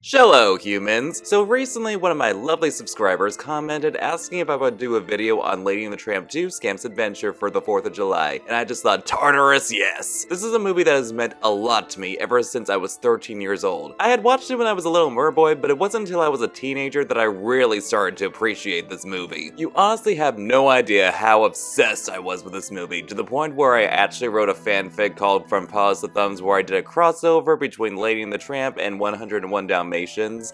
Hello humans! So recently one of my lovely subscribers commented asking if I would do a video on Lady and the Tramp 2 Scamp's Adventure for the 4th of July, and I just thought, Tartarus, yes! This is a movie that has meant a lot to me ever since I was 13 years old. I had watched it when I was a little merboy, but it wasn't until I was a teenager that I really started to appreciate this movie. You honestly have no idea how obsessed I was with this movie, to the point where I actually wrote a fanfic called From Paws to Thumbs where I did a crossover between Lady and the Tramp and 101 Dalmatians,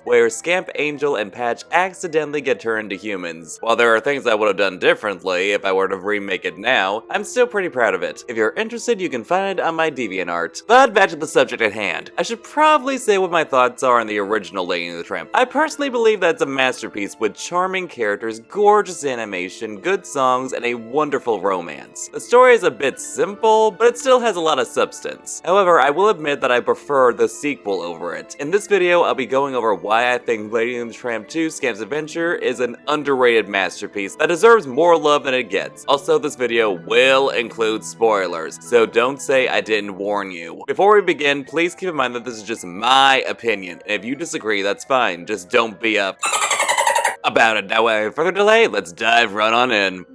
where Scamp, Angel, and Patch accidentally get turned into humans. While there are things I would have done differently if I were to remake it now, I'm still pretty proud of it. If you're interested, you can find it on my DeviantArt. But back to the subject at hand. I should probably say what my thoughts are on the original Lady and the Tramp. I personally believe that it's a masterpiece with charming characters, gorgeous animation, good songs, and a wonderful romance. The story is a bit simple, but it still has a lot of substance. However, I will admit that I prefer the sequel over it. In this video, I'll be going over why I think Lady and the Tramp 2 Scamp's Adventure is an underrated masterpiece that deserves more love than it gets. Also, this video will include spoilers, so don't say I didn't warn you. Before we begin, please keep in mind that this is just my opinion, and if you disagree, that's fine, just don't be about it. Now, without further delay, let's dive right on in.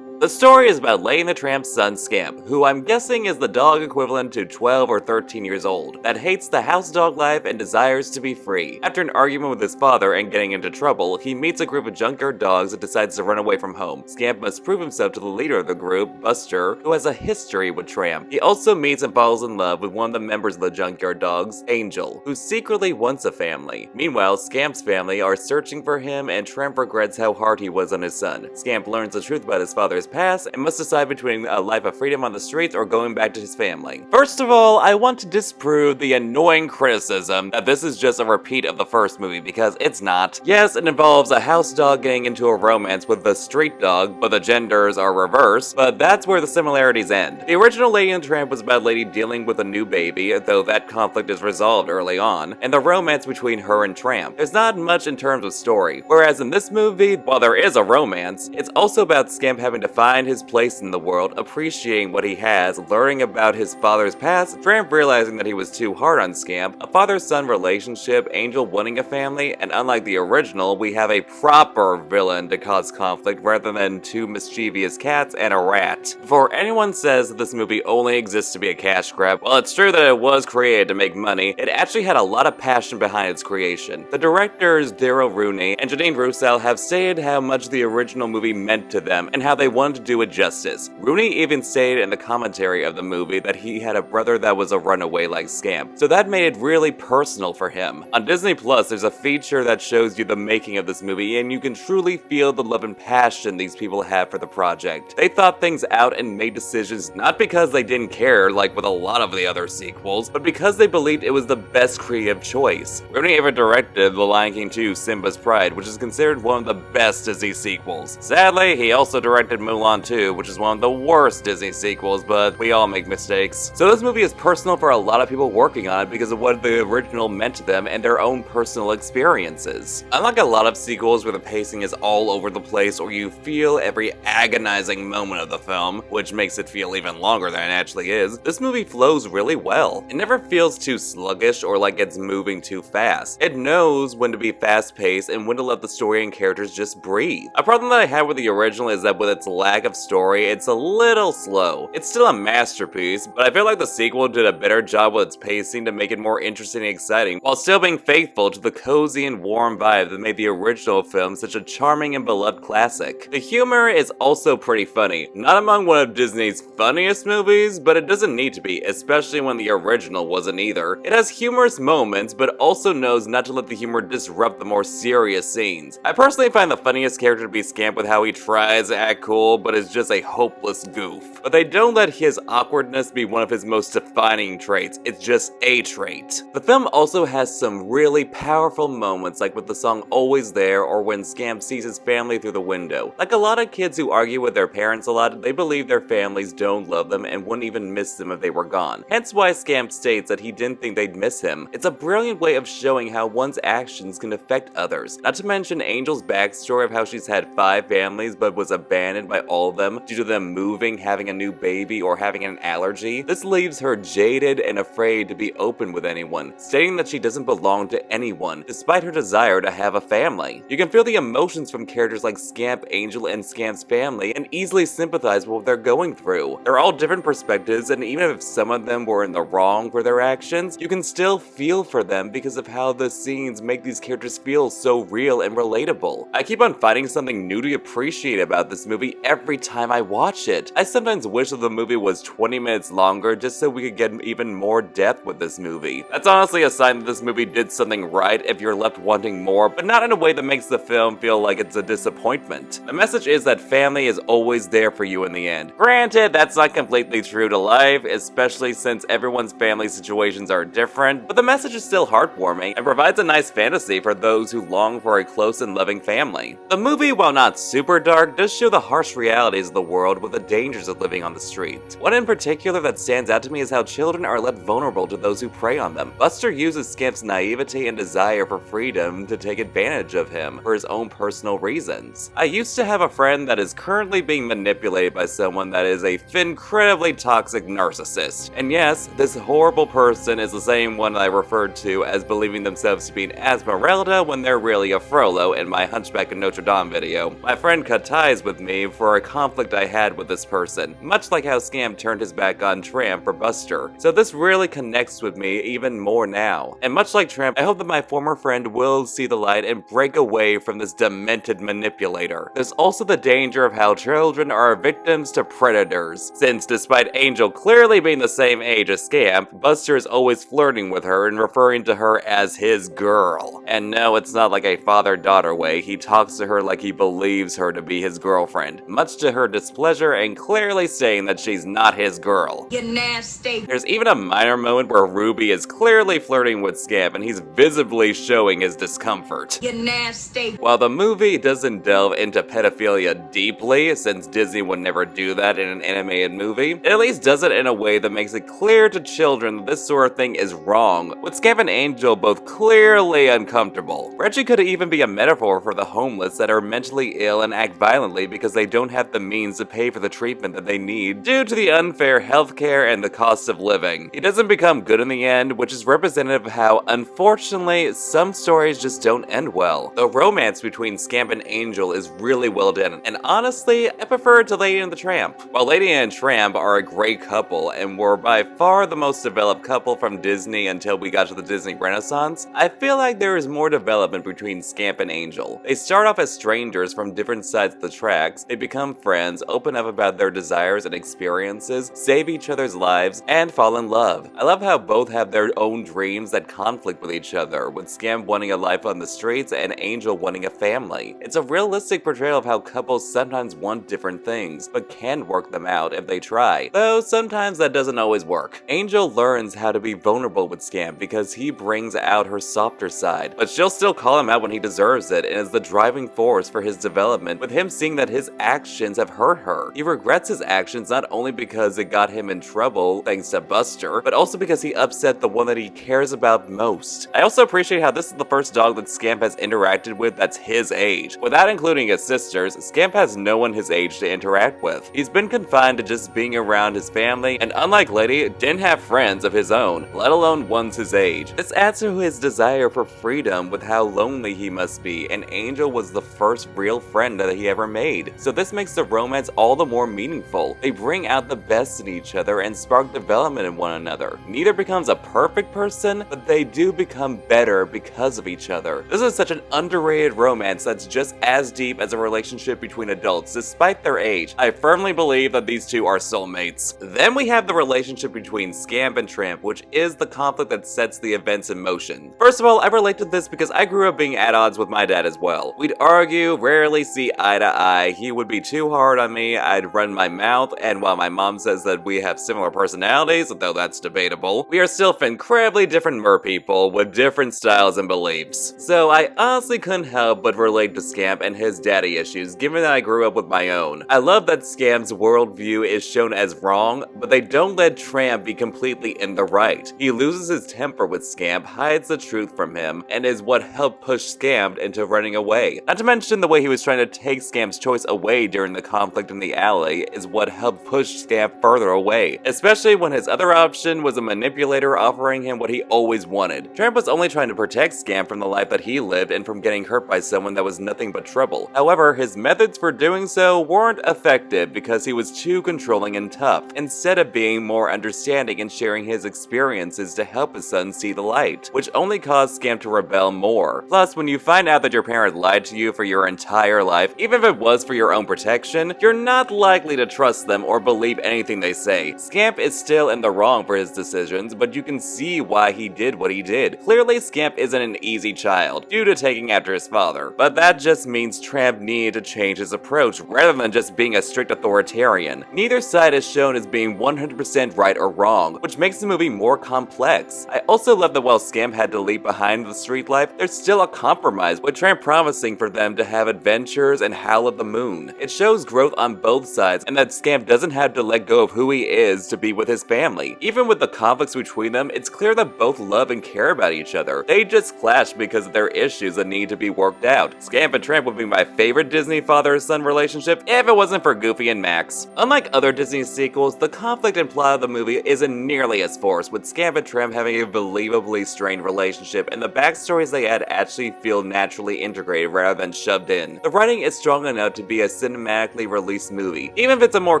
The story is about Lady and the Tramp's son Scamp, who I'm guessing is the dog equivalent to 12 or 13 years old, that hates the house dog life and desires to be free. After an argument with his father and getting into trouble, he meets a group of junkyard dogs and decides to run away from home. Scamp must prove himself to the leader of the group, Buster, who has a history with Tramp. He also meets and falls in love with one of the members of the junkyard dogs, Angel, who secretly wants a family. Meanwhile, Scamp's family are searching for him and Tramp regrets how hard he was on his son. Scamp learns the truth about his father's past and must decide between a life of freedom on the streets or going back to his family. First of all, I want to disprove the annoying criticism that this is just a repeat of the first movie, because it's not. Yes, it involves a house dog getting into a romance with the street dog, but the genders are reversed, but that's where the similarities end. The original Lady and the Tramp was about Lady dealing with a new baby, though that conflict is resolved early on, and the romance between her and Tramp. There's not much in terms of story, whereas in this movie, while there is a romance, it's also about Scamp having to find his place in the world, appreciating what he has, learning about his father's past, Tramp realizing that he was too hard on Scamp, a father-son relationship, Angel wanting a family, and unlike the original, we have a proper villain to cause conflict rather than two mischievous cats and a rat. Before anyone says that this movie only exists to be a cash grab, while it's true that it was created to make money, it actually had a lot of passion behind its creation. The directors Daryl Rooney and Janine Russell have stated how much the original movie meant to them and how they wanted to do it justice. Rooney even stated in the commentary of the movie that he had a brother that was a runaway like Scamp, so that made it really personal for him. On Disney Plus, there's a feature that shows you the making of this movie, and you can truly feel the love and passion these people have for the project. They thought things out and made decisions not because they didn't care like with a lot of the other sequels, but because they believed it was the best creative choice. Rooney even directed The Lion King 2 Simba's Pride, which is considered one of the best Disney sequels. Sadly, he also directed Mulan 2, which is one of the worst Disney sequels, but we all make mistakes. So this movie is personal for a lot of people working on it because of what the original meant to them and their own personal experiences. Unlike a lot of sequels where the pacing is all over the place or you feel every agonizing moment of the film, which makes it feel even longer than it actually is, this movie flows really well. It never feels too sluggish or like it's moving too fast. It knows when to be fast-paced and when to let the story and characters just breathe. A problem that I had with the original is that with its lack of story, it's a little slow. It's still a masterpiece, but I feel like the sequel did a better job with its pacing to make it more interesting and exciting, while still being faithful to the cozy and warm vibe that made the original film such a charming and beloved classic. The humor is also pretty funny. Not among one of Disney's funniest movies, but it doesn't need to be, especially when the original wasn't either. It has humorous moments, but also knows not to let the humor disrupt the more serious scenes. I personally find the funniest character to be Scamp with how he tries to act cool, but is just a hopeless goof. But they don't let his awkwardness be one of his most defining traits, it's just a trait. The film also has some really powerful moments, like with the song Always There or when Scamp sees his family through the window. Like a lot of kids who argue with their parents a lot, they believe their families don't love them and wouldn't even miss them if they were gone. Hence why Scamp states that he didn't think they'd miss him. It's a brilliant way of showing how one's actions can affect others. Not to mention Angel's backstory of how she's had 5 families but was abandoned by all of them due to them moving, having a new baby, or having an allergy. This leaves her jaded and afraid to be open with anyone, stating that she doesn't belong to anyone, despite her desire to have a family. You can feel the emotions from characters like Scamp, Angel, and Scamp's family, and easily sympathize with what they're going through. They're all different perspectives, and even if some of them were in the wrong for their actions, you can still feel for them because of how the scenes make these characters feel so real and relatable. I keep on finding something new to appreciate about this movie every time I watch it. I sometimes wish that the movie was 20 minutes longer just so we could get even more depth with this movie. That's honestly a sign that this movie did something right if you're left wanting more, but not in a way that makes the film feel like it's a disappointment. The message is that family is always there for you in the end. Granted, that's not completely true to life, especially since everyone's family situations are different, but the message is still heartwarming and provides a nice fantasy for those who long for a close and loving family. The movie, while not super dark, does show the harsh realities of the world with the dangers of living on the street. One in particular that stands out to me is how children are left vulnerable to those who prey on them. Buster uses Scamp's naivety and desire for freedom to take advantage of him for his own personal reasons. I used to have a friend that is currently being manipulated by someone that is a incredibly toxic narcissist. And yes, this horrible person is the same one I referred to as believing themselves to be an Esmeralda when they're really a Frollo in my Hunchback of Notre Dame video. My friend cut ties with me for a conflict I had with this person, much like how Scamp turned his back on Tramp for Buster. So this really connects with me even more now. And much like Tramp, I hope that my former friend will see the light and break away from this demented manipulator. There's also the danger of how children are victims to predators, since despite Angel clearly being the same age as Scamp, Buster is always flirting with her and referring to her as his girl. And no, it's not like a father-daughter way, he talks to her like he believes her to be his girlfriend, much to her displeasure and clearly saying that she's not his girl. You nasty. There's even a minor moment where Ruby is clearly flirting with Scamp and he's visibly showing his discomfort. You nasty. While the movie doesn't delve into pedophilia deeply, since Disney would never do that in an animated movie, it at least does it in a way that makes it clear to children that this sort of thing is wrong, with Scamp and Angel both clearly uncomfortable. Reggie could even be a metaphor for the homeless that are mentally ill and act violently because they don't have the means to pay for the treatment that they need due to the unfair healthcare and the cost of living. He doesn't become good in the end, which is representative of how, unfortunately, some stories just don't end well. The romance between Scamp and Angel is really well done, and honestly, I prefer it to Lady and the Tramp. While Lady and Tramp are a great couple and were by far the most developed couple from Disney until we got to the Disney Renaissance, I feel like there is more development between Scamp and Angel. They start off as strangers from different sides of the tracks, they become friends, open up about their desires and experiences, save each other's lives, and fall in love. I love how both have their own dreams that conflict with each other, with Scamp wanting a life on the streets and Angel wanting a family. It's a realistic portrayal of how couples sometimes want different things, but can work them out if they try, though sometimes that doesn't always work. Angel learns how to be vulnerable with Scamp because he brings out her softer side, but she'll still call him out when he deserves it and is the driving force for his development, with him seeing that his actions have hurt her. He regrets his actions not only because it got him in trouble thanks to Buster, but also because he upset the one that he cares about most. I also appreciate how this is the first dog that Scamp has interacted with that's his age. Without including his sisters, Scamp has no one his age to interact with. He's been confined to just being around his family, and unlike Lady, didn't have friends of his own, let alone ones his age. This adds to his desire for freedom with how lonely he must be, and Angel was the first real friend that he ever made. So this makes the romance all the more meaningful. They bring out the best in each other and spark development in one another. Neither becomes a perfect person, but they do become better because of each other. This is such an underrated romance that's just as deep as a relationship between adults, despite their age. I firmly believe that these two are soulmates. Then we have the relationship between Scamp and Tramp, which is the conflict that sets the events in motion. First of all, I relate to this because I grew up being at odds with my dad as well. We'd argue, rarely see eye to eye. He would be too hard on me, I'd run my mouth, and while my mom says that we have similar personalities, though that's debatable, we are still incredibly different merpeople with different styles and beliefs. So I honestly couldn't help but relate to Scamp and his daddy issues, given that I grew up with my own. I love that Scamp's worldview is shown as wrong, but they don't let Tramp be completely in the right. He loses his temper with Scamp, hides the truth from him, and is what helped push Scamp into running away. Not to mention the way he was trying to take Scamp's choice away during the conflict in the alley is what helped push Scamp further away, especially when his other option was a manipulator offering him what he always wanted. Tramp was only trying to protect Scamp from the life that he lived and from getting hurt by someone that was nothing but trouble. However, his methods for doing so weren't effective because he was too controlling and tough, instead of being more understanding and sharing his experiences to help his son see the light, which only caused Scamp to rebel more. Plus, when you find out that your parent lied to you for your entire life, even if it was for your own protection, you're not likely to trust them or believe anything they say. Scamp is still in the wrong for his decisions, but you can see why he did what he did. Clearly, Scamp isn't an easy child, due to taking after his father, but that just means Tramp needed to change his approach rather than just being a strict authoritarian. Neither side is shown as being 100% right or wrong, which makes the movie more complex. I also love that while Scamp had to leave behind the street life, there's still a compromise, with Tramp promising for them to have adventures and howl at the moon. It shows growth on both sides, and that Scamp doesn't have to let go of who he is to be with his family. Even with the conflicts between them, it's clear that both love and care about each other. They just clash because of their issues that need to be worked out. Scamp and Tramp would be my favorite Disney father-son relationship if it wasn't for Goofy and Max. Unlike other Disney sequels, the conflict and plot of the movie isn't nearly as forced, with Scamp and Tramp having a believably strained relationship, and the backstories they add actually feel naturally integrated rather than shoved in. The writing is strong enough to be a cinematically released movie, even if it's a more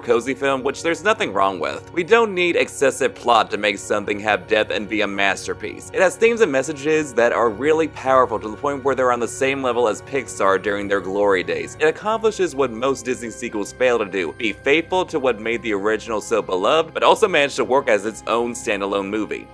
cozy film, which there's nothing wrong with. We don't need excessive plot to make something have depth and be a masterpiece. It has themes and messages that are really powerful to the point where they're on the same level as Pixar during their glory days. It accomplishes what most Disney sequels fail to do: be faithful to what made the original so beloved, but also manage to work as its own standalone movie.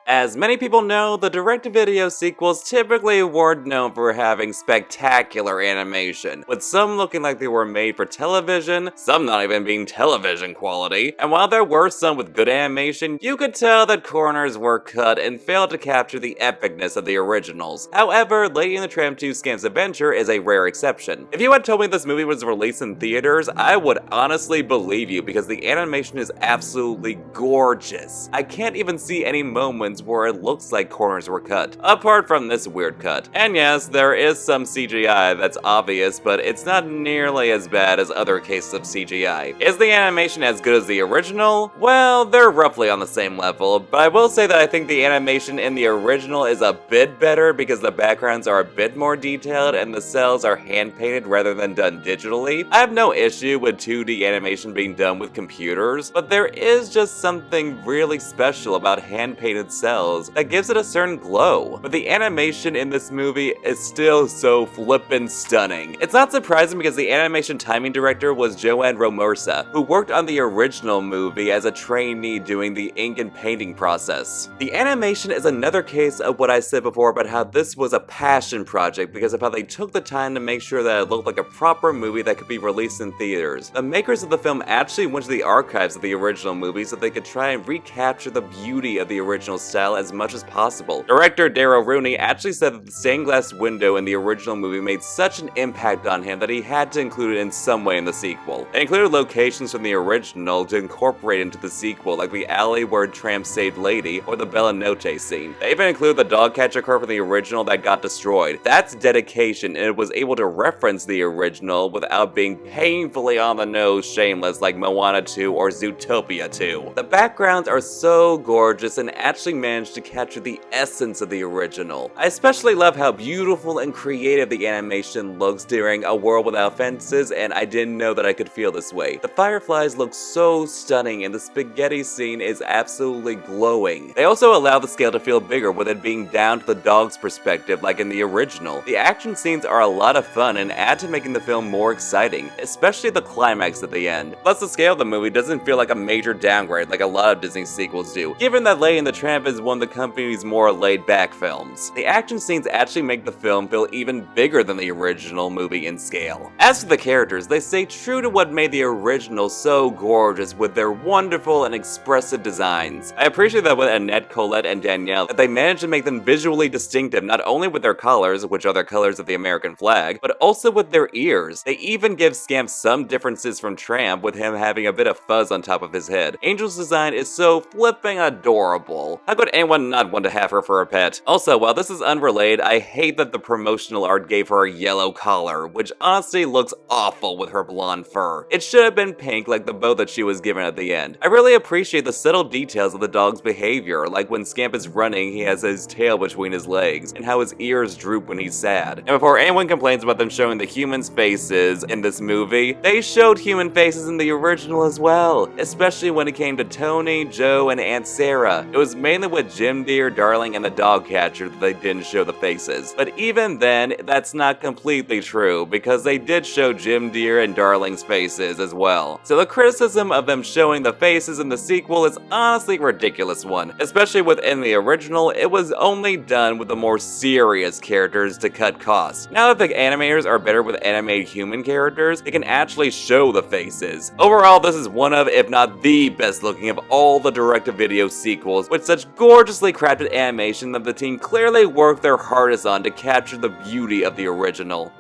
As many people know, the direct-to-video sequels typically weren't known for having spectacular animation, with some looking like they were made for television, some not even being television quality, and while there were some with good animation, you could tell that corners were cut and failed to capture the epicness of the originals. However, Lady and the Tramp 2 Scamp's Adventure is a rare exception. If you had told me this movie was released in theaters, I would honestly believe you because the animation is absolutely gorgeous. I can't even see any moments where it looks like corners were cut, apart from this weird cut. And yes, there is some CGI that's obvious, but it's not nearly as bad as other cases of CGI. Is the animation as good as the original? Well, they're roughly on the same level, but I will say that I think the animation in the original is a bit better because the backgrounds are a bit more detailed and the cells are hand-painted rather than done digitally. I have no issue with 2D animation being done with computers, but there is just something really special about hand-painted cells that gives it a certain glow. But the animation in this movie is still so flippin' stunning. It's not surprising because the animation timing director was Joanne Romersa, who worked on the original movie as a trainee doing the ink and painting process. The animation is another case of what I said before about how this was a passion project because of how they took the time to make sure that it looked like a proper movie that could be released in theaters. The makers of the film actually went to the archives of the original movie so they could try and recapture the beauty of the original style as much as possible. Director Darryl Rooney actually said that the stained glass window in the original movie made such an impact on him that he had to include it in some way in the sequel. It included locations from the original to incorporate into the sequel, like the alley where Tramp saved Lady or the Bella Notte scene. They even included the dog catcher car from the original that got destroyed. That's dedication, and it was able to reference the original without being painfully on the nose shameless like Moana 2 or Zootopia 2. The backgrounds are so gorgeous and actually managed to capture the essence of the original. I especially love how beautiful and creative the animation looks during A World Without Fences, and I didn't know that I could feel this way. The fireflies look so stunning and the spaghetti scene is absolutely glowing. They also allow the scale to feel bigger with it being down to the dog's perspective like in the original. The action scenes are a lot of fun and add to making the film more exciting, especially the climax at the end. Plus, the scale of the movie doesn't feel like a major downgrade like a lot of Disney sequels do, given that Lady and the Tramp is one of the company's more laid-back films. The action scenes actually make the film feel even bigger than the original movie in scale. As for the characters, they stay true to what made the original so gorgeous with their wonderful and expressive designs. I appreciate that with Annette, Colette, and Danielle, that they managed to make them visually distinctive not only with their colors, which are the colors of the American flag, but also with their ears. They even give Scamp some differences from Tramp, with him having a bit of fuzz on top of his head. Angel's design is so flipping adorable. How could would anyone not want to have her for a pet? Also, while this is unrelated, I hate that the promotional art gave her a yellow collar, which honestly looks awful with her blonde fur. It should have been pink like the bow that she was given at the end. I really appreciate the subtle details of the dog's behavior, like when Scamp is running, he has his tail between his legs, and how his ears droop when he's sad. And before anyone complains about them showing the humans' faces in this movie, they showed human faces in the original as well, especially when it came to Tony, Joe, and Aunt Sarah. It was mainly with Jim Deer, Darling, and the dog catcher that they didn't show the faces. But even then, that's not completely true, because they did show Jim Deer and Darling's faces as well. So the criticism of them showing the faces in the sequel is honestly a ridiculous one, especially within the original, it was only done with the more serious characters to cut costs. Now that the animators are better with animated human characters, they can actually show the faces. Overall, this is one of, if not the best looking of all the direct-to-video sequels, with such gorgeously crafted animation that the team clearly worked their hardest on to capture the beauty of the original.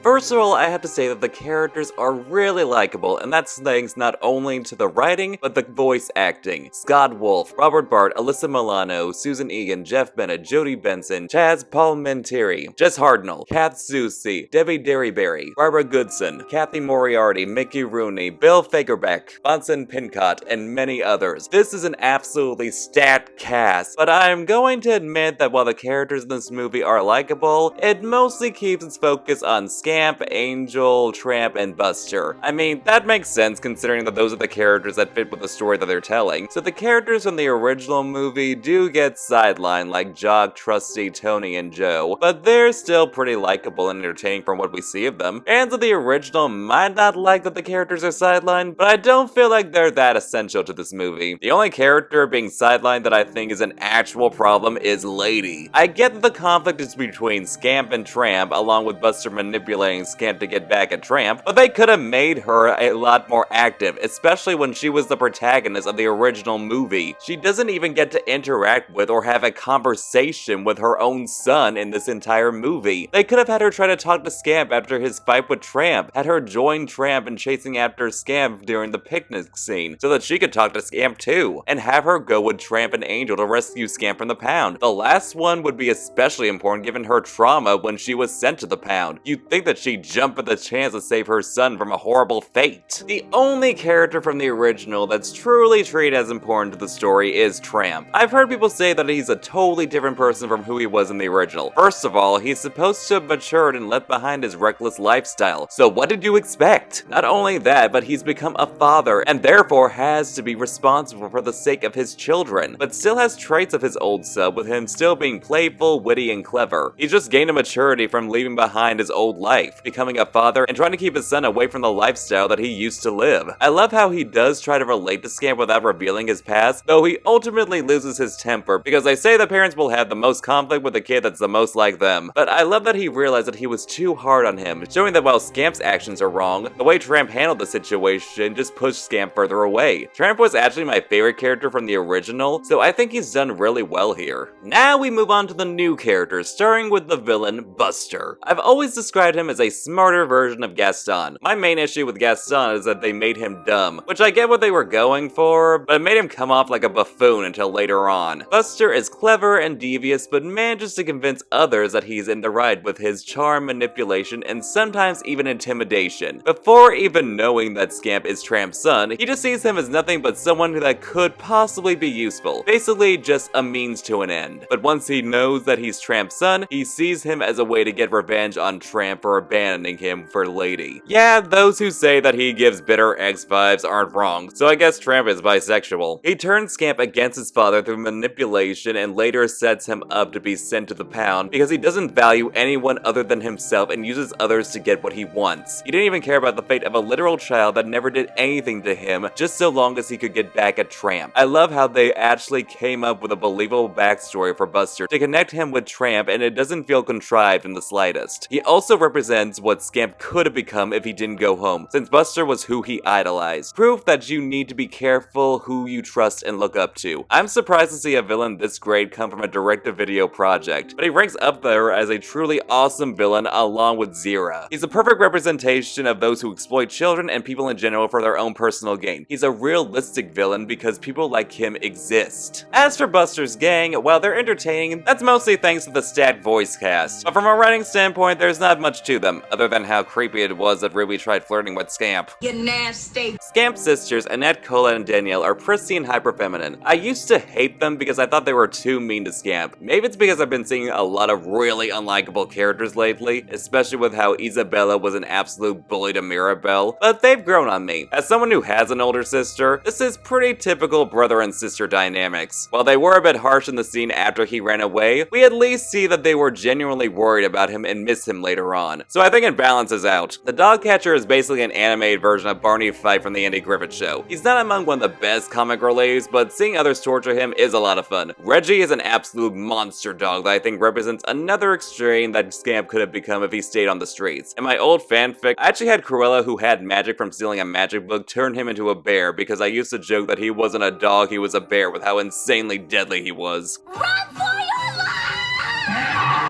First of all, I have to say that the characters are really likable, and that's thanks not only to the writing, but the voice acting. Scott Wolf, Robert Bart, Alyssa Milano, Susan Egan, Jeff Bennett, Jodie Benson, Chaz Palminteri, Jess Hardnell, Kath Soucy, Debbie Derryberry, Barbara Goodson, Kathy Moriarty, Mickey Rooney, Bill Fagerbeck, Bunsen Pincott, and many others. This is an absolutely stacked cast, but I'm going to admit that while the characters in this movie are likable, it mostly keeps its focus on Scamp, Angel, Tramp, and Buster. I mean, that makes sense considering that those are the characters that fit with the story that they're telling. So the characters from the original movie do get sidelined like Jock, Trusty, Tony, and Joe, but they're still pretty likable and entertaining from what we see of them. Fans of the original might not like that the characters are sidelined, but I don't feel like they're that essential to this movie. The only character being sidelined that I think is an actual problem is Lady. I get that the conflict is between Scamp and Tramp, along with Buster manipulating Scamp to get back at Tramp, but they could have made her a lot more active, especially when she was the protagonist of the original movie. She doesn't even get to interact with or have a conversation with her own son in this entire movie. They could have had her try to talk to Scamp after his fight with Tramp, had her join Tramp in chasing after Scamp during the picnic scene, so that she could talk to Scamp too, and have her go with Tramp and Angel to rescue Scamp from the pound. The last one would be especially important given her trauma when she was sent to the pound. You'd think that she'd jump at the chance to save her son from a horrible fate. The only character from the original that's truly treated as important to the story is Tramp. I've heard people say that he's a totally different person from who he was in the original. First of all, he's supposed to have matured and left behind his reckless lifestyle, so what did you expect? Not only that, but he's become a father and therefore has to be responsible for the sake of his children, but still has traits of his old self, with him still being playful, witty, and clever. He's just gained a maturity from leaving behind his old life, becoming a father, and trying to keep his son away from the lifestyle that he used to live. I love how he does try to relate to Scamp without revealing his past, though he ultimately loses his temper, because they say the parents will have the most conflict with the kid that's the most like them. But I love that he realized that he was too hard on him, showing that while Scamp's actions are wrong, the way Tramp handled the situation just pushed Scamp further away. Tramp was actually my favorite character from the original, so I think he's done really well here. Now we move on to the new characters, starting with the villain, Buster. I've always described him as a smarter version of Gaston. My main issue with Gaston is that they made him dumb, which I get what they were going for, but it made him come off like a buffoon until later on. Buster is clever and devious, but manages to convince others that he's in the right with his charm, manipulation, and sometimes even intimidation. Before even knowing that Scamp is Tramp's son, he just sees him as nothing but someone that could possibly be useful. Basically just a means to an end. But once he knows that he's Tramp's son, he sees him as a way to get revenge on Tramp for abandoning him for Lady. Yeah, those who say that he gives bitter ex vibes aren't wrong, so I guess Tramp is bisexual. He turns Scamp against his father through manipulation and later sets him up to be sent to the pound because he doesn't value anyone other than himself and uses others to get what he wants. He didn't even care about the fate of a literal child that never did anything to him just so long as he could get back at Tramp. I love how they actually came up with a believable backstory for Buster to connect him with Tramp, and it doesn't feel contrived in the slightest. He also represents represents what Scamp could have become if he didn't go home, since Buster was who he idolized. Proof that you need to be careful who you trust and look up to. I'm surprised to see a villain this great come from a direct-to-video project, but he ranks up there as a truly awesome villain along with Zira. He's a perfect representation of those who exploit children and people in general for their own personal gain. He's a realistic villain because people like him exist. As for Buster's gang, while they're entertaining, that's mostly thanks to the stacked voice cast. But from a writing standpoint, there's not much to them, other than how creepy it was that Ruby tried flirting with Scamp. You nasty. Scamp's sisters, Annette, Cola, and Danielle, are prissy and hyper-feminine. I used to hate them because I thought they were too mean to Scamp. Maybe it's because I've been seeing a lot of really unlikable characters lately, especially with how Isabella was an absolute bully to Mirabelle, but they've grown on me. As someone who has an older sister, this is pretty typical brother and sister dynamics. While they were a bit harsh in the scene after he ran away, we at least see that they were genuinely worried about him and miss him later on. So I think it balances out. The dog catcher is basically an animated version of Barney Fife from the Andy Griffith Show. He's not among one of the best comic reliefs, but seeing others torture him is a lot of fun. Reggie is an absolute monster dog that I think represents another extreme that Scamp could have become if he stayed on the streets. In my old fanfic, I actually had Cruella, who had magic from stealing a magic book, turn him into a bear because I used to joke that he wasn't a dog, he was a bear with how insanely deadly he was. Run for your life!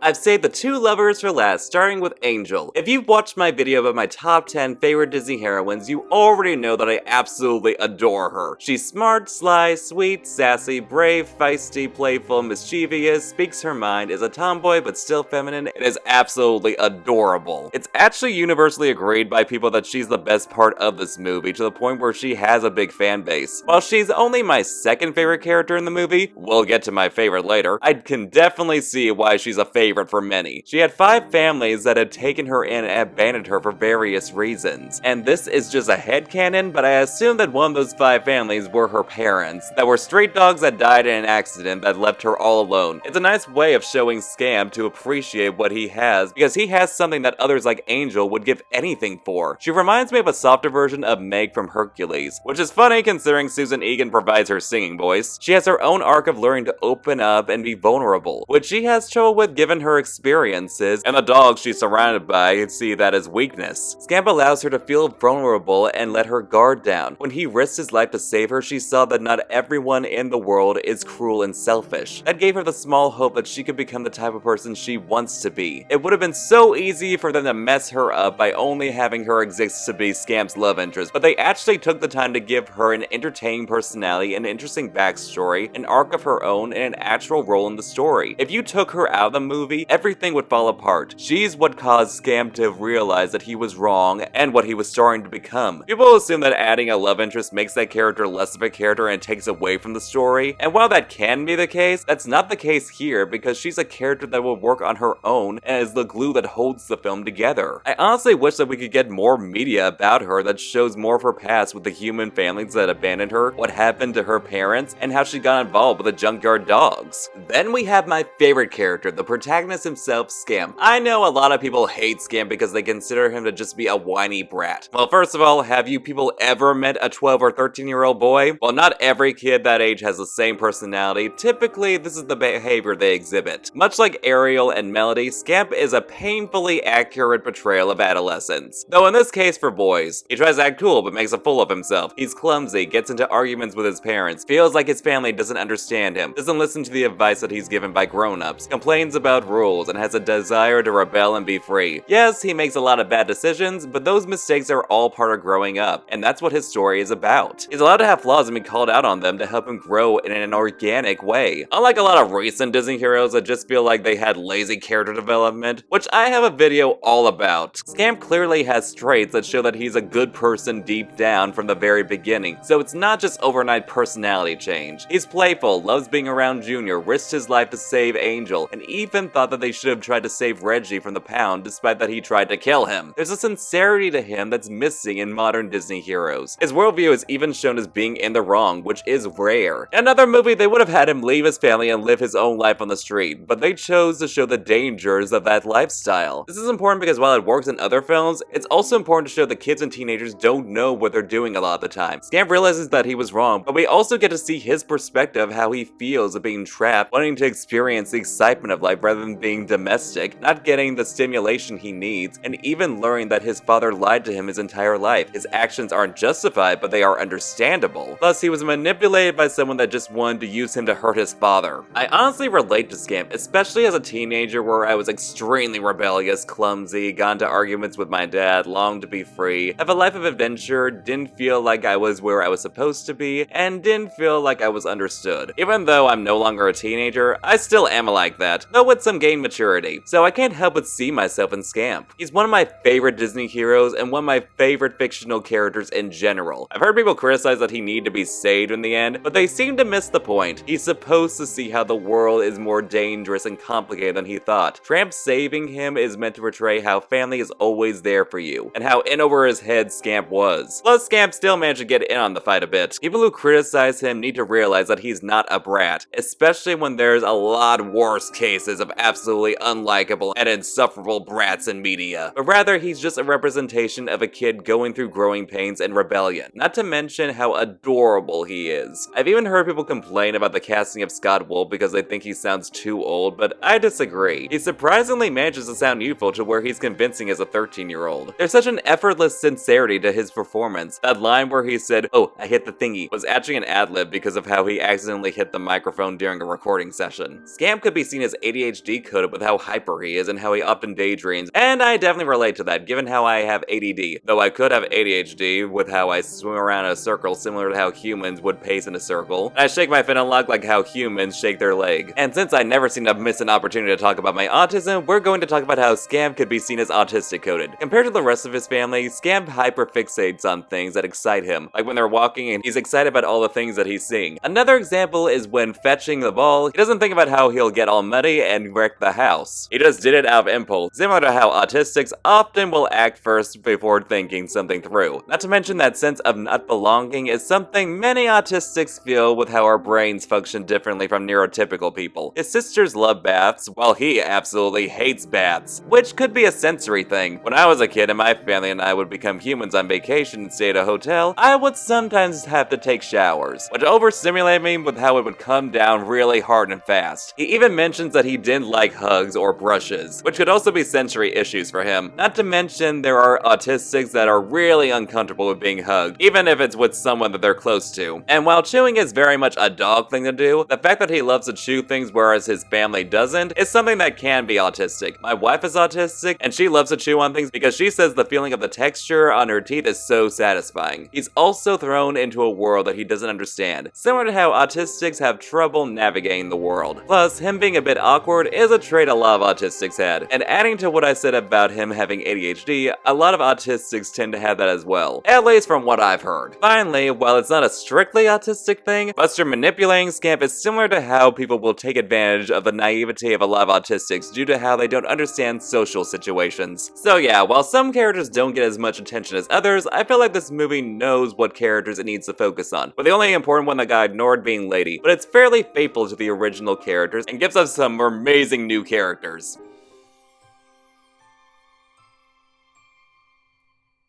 I've saved the two lovers for last, starting with Angel. If you've watched my video about my top 10 favorite Disney heroines, you already know that I absolutely adore her. She's smart, sly, sweet, sassy, brave, feisty, playful, mischievous, speaks her mind, is a tomboy but still feminine, and is absolutely adorable. It's actually universally agreed by people that she's the best part of this movie, to the point where she has a big fan base. While she's only my second favorite character in the movie, we'll get to my favorite later, I can definitely see why she's a favorite for many. She had 5 families that had taken her in and abandoned her for various reasons. And this is just a headcanon, but I assume that one of those 5 families were her parents, that were street dogs that died in an accident that left her all alone. It's a nice way of showing Scamp to appreciate what he has, because he has something that others like Angel would give anything for. She reminds me of a softer version of Meg from Hercules, which is funny considering Susan Egan provides her singing voice. She has her own arc of learning to open up and be vulnerable, which she has trouble with given her experiences, and the dogs she's surrounded by see that as weakness. Scamp allows her to feel vulnerable and let her guard down. When he risked his life to save her, she saw that not everyone in the world is cruel and selfish. That gave her the small hope that she could become the type of person she wants to be. It would have been so easy for them to mess her up by only having her exist to be Scamp's love interest, but they actually took the time to give her an entertaining personality, an interesting backstory, an arc of her own, and an actual role in the story. If you took her out of the movie, everything would fall apart. She's what caused Scamp to realize that he was wrong and what he was starting to become. People assume that adding a love interest makes that character less of a character and takes away from the story, and while that can be the case, that's not the case here because she's a character that will work on her own and is the glue that holds the film together. I honestly wish that we could get more media about her that shows more of her past with the human families that abandoned her, what happened to her parents, and how she got involved with the junkyard dogs. Then we have my favorite character, the protagonist himself, Scamp. I know a lot of people hate Scamp because they consider him to just be a whiny brat. Well, first of all, have you people ever met a 12 or 13-year-old boy? Well, not every kid that age has the same personality. Typically, this is the behavior they exhibit. Much like Ariel and Melody, Scamp is a painfully accurate portrayal of adolescence. Though in this case for boys, he tries to act cool but makes a fool of himself. He's clumsy, gets into arguments with his parents, feels like his family doesn't understand him, doesn't listen to the advice that he's given by grown-ups, complains about rules, and has a desire to rebel and be free. Yes, he makes a lot of bad decisions, but those mistakes are all part of growing up, and that's what his story is about. He's allowed to have flaws and be called out on them to help him grow in an organic way. Unlike a lot of recent Disney heroes that just feel like they had lazy character development, which I have a video all about, Scamp clearly has traits that show that he's a good person deep down from the very beginning, so it's not just overnight personality change. He's playful, loves being around Junior, risked his life to save Angel, and even thought that they should have tried to save Reggie from the pound despite that he tried to kill him. There's a sincerity to him that's missing in modern Disney heroes. His worldview is even shown as being in the wrong, which is rare. In another movie, they would have had him leave his family and live his own life on the street, but they chose to show the dangers of that lifestyle. This is important because while it works in other films, it's also important to show that kids and teenagers don't know what they're doing a lot of the time. Scamp realizes that he was wrong, but we also get to see his perspective, how he feels of being trapped, wanting to experience the excitement of life rather him being domestic, not getting the stimulation he needs, and even learning that his father lied to him his entire life. His actions aren't justified, but they are understandable. Plus, he was manipulated by someone that just wanted to use him to hurt his father. I honestly relate to Scamp, especially as a teenager where I was extremely rebellious, clumsy, got into arguments with my dad, longed to be free, have a life of adventure, didn't feel like I was where I was supposed to be, and didn't feel like I was understood. Even though I'm no longer a teenager, I still am like that, though with some gained maturity, so I can't help but see myself in Scamp. He's one of my favorite Disney heroes and one of my favorite fictional characters in general. I've heard people criticize that he needed to be saved in the end, but they seem to miss the point. He's supposed to see how the world is more dangerous and complicated than he thought. Tramp saving him is meant to portray how family is always there for you, and how in over his head Scamp was. Plus, Scamp still managed to get in on the fight a bit. People who criticize him need to realize that he's not a brat, especially when there's a lot worse cases of absolutely unlikable and insufferable brats in media. But rather, he's just a representation of a kid going through growing pains and rebellion. Not to mention how adorable he is. I've even heard people complain about the casting of Scott Wolf because they think he sounds too old, but I disagree. He surprisingly manages to sound youthful to where he's convincing as a 13-year-old. There's such an effortless sincerity to his performance. That line where he said, "Oh, I hit the thingy," was actually an ad-lib because of how he accidentally hit the microphone during a recording session. Scamp could be seen as ADHD coded with how hyper he is and how he often daydreams, and I definitely relate to that given how I have ADD, though I could have ADHD with how I swim around in a circle similar to how humans would pace in a circle, and I shake my fin unlock like how humans shake their leg. And since I never seem to miss an opportunity to talk about my autism, we're going to talk about how Scamp could be seen as autistic coded. Compared to the rest of his family, Scamp hyperfixates on things that excite him, like when they're walking and he's excited about all the things that he's seeing. Another example is when fetching the ball, he doesn't think about how he'll get all muddy and wreck the house. He just did it out of impulse, similar to how autistics often will act first before thinking something through. Not to mention that sense of not belonging is something many autistics feel with how our brains function differently from neurotypical people. His sisters love baths, while he absolutely hates baths, which could be a sensory thing. When I was a kid and my family and I would become humans on vacation and stay at a hotel, I would sometimes have to take showers, which overstimulated me with how it would come down really hard and fast. He even mentions that he didn't like hugs or brushes, which could also be sensory issues for him. Not to mention there are autistics that are really uncomfortable with being hugged, even if it's with someone that they're close to. And while chewing is very much a dog thing to do, the fact that he loves to chew things whereas his family doesn't is something that can be autistic. My wife is autistic, and she loves to chew on things because she says the feeling of the texture on her teeth is so satisfying. He's also thrown into a world that he doesn't understand, similar to how autistics have trouble navigating the world. Plus, him being a bit awkward is a trait a lot of autistics had. And adding to what I said about him having ADHD, a lot of autistics tend to have that as well, at least from what I've heard. Finally, while it's not a strictly autistic thing, Buster manipulating Scamp is similar to how people will take advantage of the naivety of a lot of autistics due to how they don't understand social situations. So yeah, while some characters don't get as much attention as others, I feel like this movie knows what characters it needs to focus on, with the only important one that got ignored being Lady, but it's fairly faithful to the original characters and gives us some amazing new characters.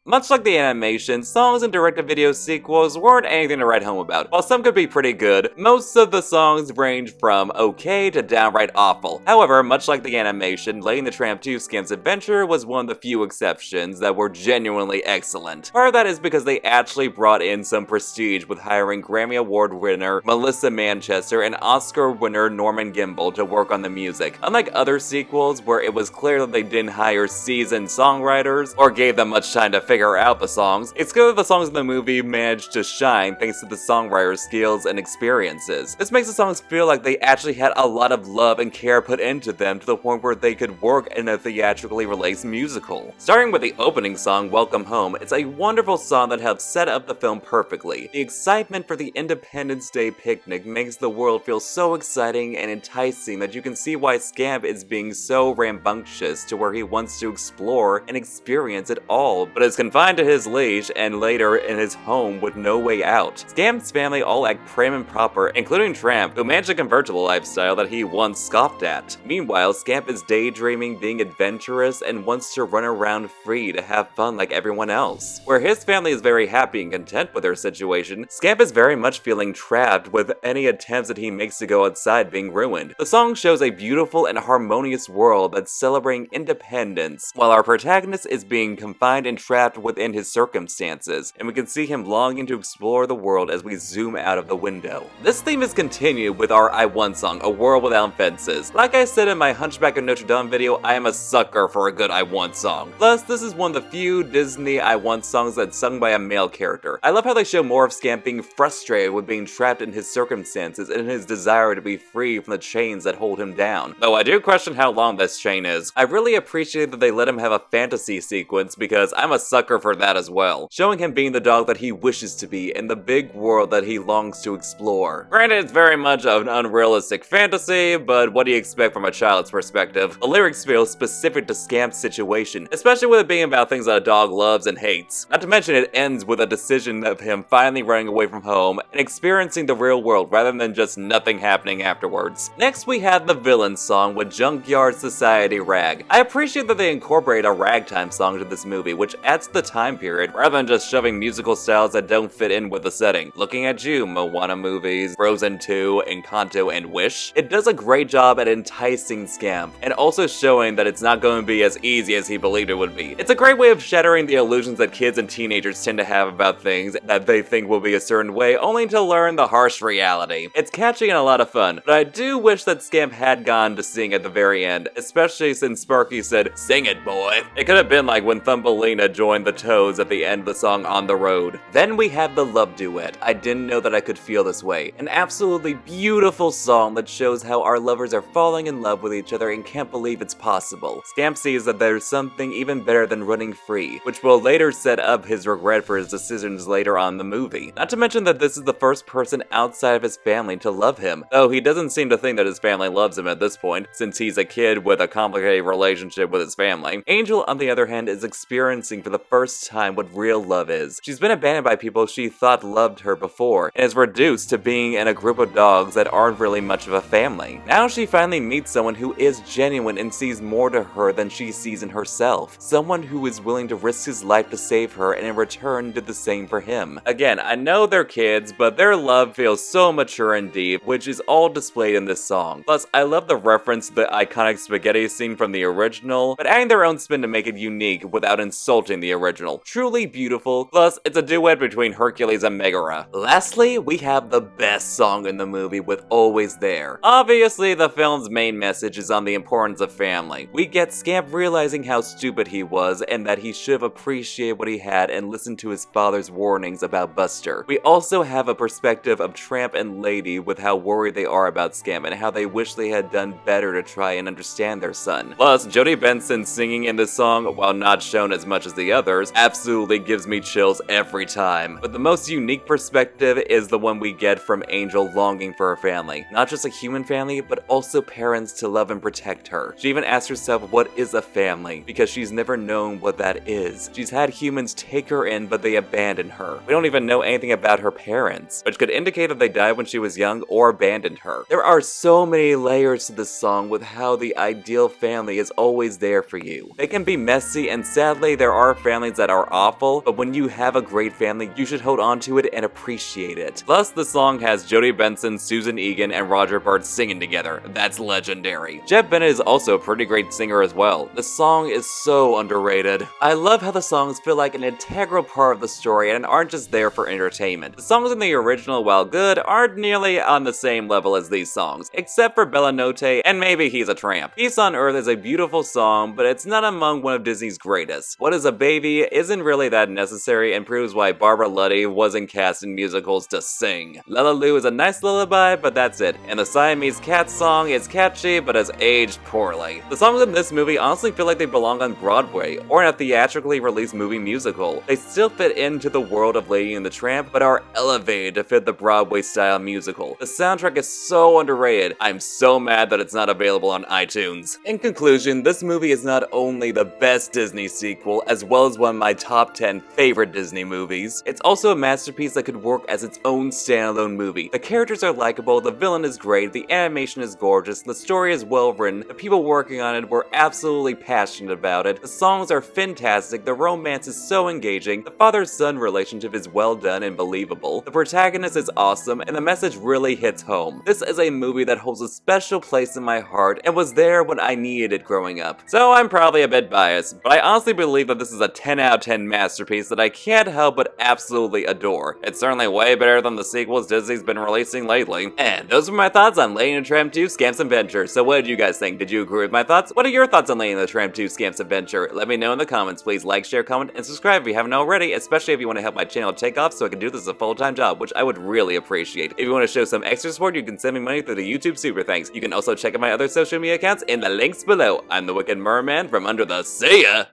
Much like the animation, songs and direct-to-video sequels weren't anything to write home about. While some could be pretty good, most of the songs range from okay to downright awful. However, much like the animation, Lady and the Tramp 2 Scamp's Adventure was one of the few exceptions that were genuinely excellent. Part of that is because they actually brought in some prestige with hiring Grammy Award winner Melissa Manchester and Oscar winner Norman Gimbel to work on the music. Unlike other sequels where it was clear that they didn't hire seasoned songwriters or gave them much time to figure out the songs, it's clear that the songs in the movie managed to shine thanks to the songwriter's skills and experiences. This makes the songs feel like they actually had a lot of love and care put into them to the point where they could work in a theatrically released musical. Starting with the opening song, Welcome Home, it's a wonderful song that helps set up the film perfectly. The excitement for the Independence Day picnic makes the world feel so exciting and enticing that you can see why Scamp is being so rambunctious to where he wants to explore and experience it all, but is confined to his leash and later in his home with no way out. Scamp's family all act prim and proper, including Tramp, who managed to convert to the lifestyle that he once scoffed at. Meanwhile, Scamp is daydreaming, being adventurous, and wants to run around free to have fun like everyone else. Where his family is very happy and content with their situation, Scamp is very much feeling trapped with any attempts that he makes to go outside being ruined. The song shows a beautiful and harmonious world that's celebrating independence, while our protagonist is being confined and trapped within his circumstances, and we can see him longing to explore the world as we zoom out of the window. This theme is continued with our I Want song, A World Without Fences. Like I said in my Hunchback of Notre Dame video, I am a sucker for a good I Want song. Plus, this is one of the few Disney I Want songs that's sung by a male character. I love how they show more of Scamp being frustrated with being trapped in his circumstances and his desire to be free from the chains that hold him down. Though I do question how long this chain is. I really appreciate that they let him have a fantasy sequence because I'm a sucker for that as well, showing him being the dog that he wishes to be in the big world that he longs to explore. Granted, it's very much an unrealistic fantasy, but what do you expect from a child's perspective? The lyrics feel specific to Scamp's situation, especially with it being about things that a dog loves and hates. Not to mention it ends with a decision of him finally running away from home and experiencing the real world rather than just nothing happening afterwards. Next we have the villain song with Junkyard Society Rag. I appreciate that they incorporate a ragtime song to this movie, which adds to the time period rather than just shoving musical styles that don't fit in with the setting. Looking at you, Moana movies, Frozen 2, Encanto, and Wish. It does a great job at enticing Scamp, and also showing that it's not going to be as easy as he believed it would be. It's a great way of shattering the illusions that kids and teenagers tend to have about things that they think will be a certain way, only to learn the harsh reality. It's catchy and a lot of fun, but I do wish that Scamp had gone to sing at the very end, especially since Sparky said, "Sing it, boy." It could have been like when Thumbelina joined the Toads at the end of the song On the Road. Then we have the love duet, I Didn't Know That I Could Feel This Way. An absolutely beautiful song that shows how our lovers are falling in love with each other and can't believe it's possible. Scamp sees that there's something even better than running free, which will later set up his regret for his decisions later on in the movie. Not to mention that this is the first person outside of his family to love him, though he doesn't seem to think that his family loves him at this point, since he's a kid with a complicated relationship with his family. Angel, on the other hand, is experiencing for the first time what real love is. She's been abandoned by people she thought loved her before, and is reduced to being in a group of dogs that aren't really much of a family. Now she finally meets someone who is genuine and sees more to her than she sees in herself. Someone who is willing to risk his life to save her and in return did the same for him. Again, I know they're kids, but their love feels so mature and deep, which is all displayed in this song. Plus, I love the reference to the iconic spaghetti scene from the original, but adding their own spin to make it unique without insulting the original. Truly beautiful, plus it's a duet between Hercules and Megara. Lastly, we have the best song in the movie with Always There. Obviously, the film's main message is on the importance of family. We get Scamp realizing how stupid he was and that he should have appreciated what he had and listened to his father's warnings about Buster. We also have a perspective of Tramp and Lady with how worried they are about Scamp and how they wish they had done better to try and understand their son. Plus, Jodie Benson singing in this song, while not shown as much as the others, absolutely gives me chills every time. But the most unique perspective is the one we get from Angel longing for her family. Not just a human family, but also parents to love and protect her. She even asks herself what is a family, because she's never known what that is. She's had humans take her in, but they abandon her. We don't even know anything about her parents, which could indicate that they died when she was young or abandoned her. There are so many layers to this song with how the ideal family is always there for you. They can be messy, and sadly there are families that are awful, but when you have a great family, you should hold on to it and appreciate it. Plus, the song has Jodie Benson, Susan Egan, and Roger Bart singing together. That's legendary. Jeff Bennett is also a pretty great singer as well. The song is so underrated. I love how the songs feel like an integral part of the story and aren't just there for entertainment. The songs in the original, while good, aren't nearly on the same level as these songs, except for Bella Notte and Maybe He's a Tramp. Peace on Earth is a beautiful song, but it's not among one of Disney's greatest. What is a Baby isn't really that necessary and proves why Barbara Luddy wasn't cast in musicals to sing. Lallaloo is a nice lullaby, but that's it. And the Siamese Cat song is catchy, but has aged poorly. The songs in this movie honestly feel like they belong on Broadway, or in a theatrically released movie musical. They still fit into the world of Lady and the Tramp, but are elevated to fit the Broadway-style musical. The soundtrack is so underrated. I'm so mad that it's not available on iTunes. In conclusion, this movie is not only the best Disney sequel, as well as is one of my top 10 favorite Disney movies. It's also a masterpiece that could work as its own standalone movie. The characters are likable, the villain is great, the animation is gorgeous, the story is well written, the people working on it were absolutely passionate about it, the songs are fantastic, the romance is so engaging, the father-son relationship is well done and believable, the protagonist is awesome, and the message really hits home. This is a movie that holds a special place in my heart and was there when I needed it growing up. So I'm probably a bit biased, but I honestly believe that this is a 10 out of 10 masterpiece that I can't help but absolutely adore. It's certainly way better than the sequels Disney's been releasing lately. And those were my thoughts on Lady and the Tramp 2 Scamp's Adventure. So what did you guys think? Did you agree with my thoughts? What are your thoughts on Lady and the Tramp 2 Scamp's Adventure? Let me know in the comments. Please like, share, comment, and subscribe if you haven't already, especially if you want to help my channel take off so I can do this as a full-time job, which I would really appreciate. If you want to show some extra support, you can send me money through the YouTube Super Thanks. You can also check out my other social media accounts in the links below. I'm the Wicked Merman from Under the Sea.